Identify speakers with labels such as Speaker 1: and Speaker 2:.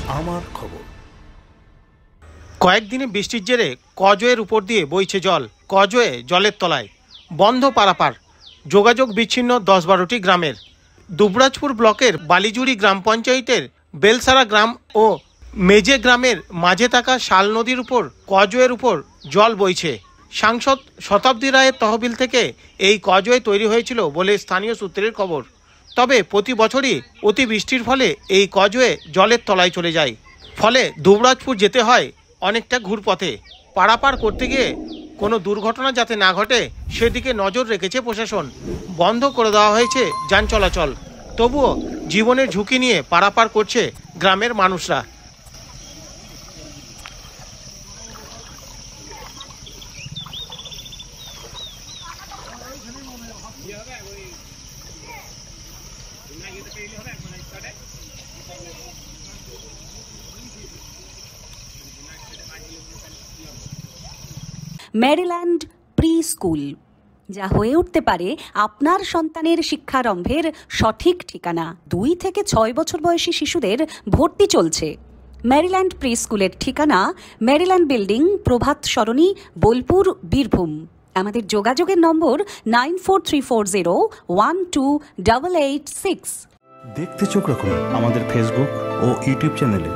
Speaker 1: আমার খবর।
Speaker 2: কয়েকদিনে বৃষ্টির জেরে কজওয়ের উপর দিয়ে বইছে জল। কজওয়ে জলের তলায়, বন্ধ পারাপার, যোগাযোগ বিচ্ছিন্ন 10-12টি গ্রামের। দুবরাজপুর ব্লকের বালিজুড়ি গ্রাম পঞ্চায়েতের বেলসারা গ্রাম ও মেজে গ্রামের মাঝে থাকা শাল নদীর উপর কজওয়ের উপর জল বইছে। সাংসদ শতাব্দী রায়ের তহবিল থেকে এই কজওয়ে তৈরি হয়েছিল বলে স্থানীয় সূত্রের খবর। তবে প্রতি বছরই অতি বৃষ্টির ফলে এই কজওয়ে জলের তলায় চলে যায়। ফলে দুবরাজপুর যেতে হয় অনেকটা ঘুরপথে। পারাপার করতে গিয়ে কোনো দুর্ঘটনা যাতে না ঘটে সেদিকে নজর রেখেছে প্রশাসন। বন্ধ করে দেওয়া হয়েছে যান চলাচল। তবুও জীবনের ঝুঁকি নিয়ে পারাপার করছে গ্রামের মানুষরা।
Speaker 3: মেরিল্যান্ড প্রি স্কুল, যা হয়ে উঠতে পারে আপনার সন্তানের শিক্ষারম্ভের সঠিক ঠিকানা। 2 থেকে 6 বছর বয়সী শিশুদের ভর্তি চলছে। মেরিল্যান্ড প্রি স্কুলের ঠিকানা মেরিল্যান্ড বিল্ডিং, প্রভাত সরণি, বোলপুর, বীরভূম। আমাদের যোগাযোগের নম্বর 9434012886।
Speaker 1: দেখতে চোখ রাখুন আমাদের ফেসবুক ও ইউটিউব চ্যানেলে।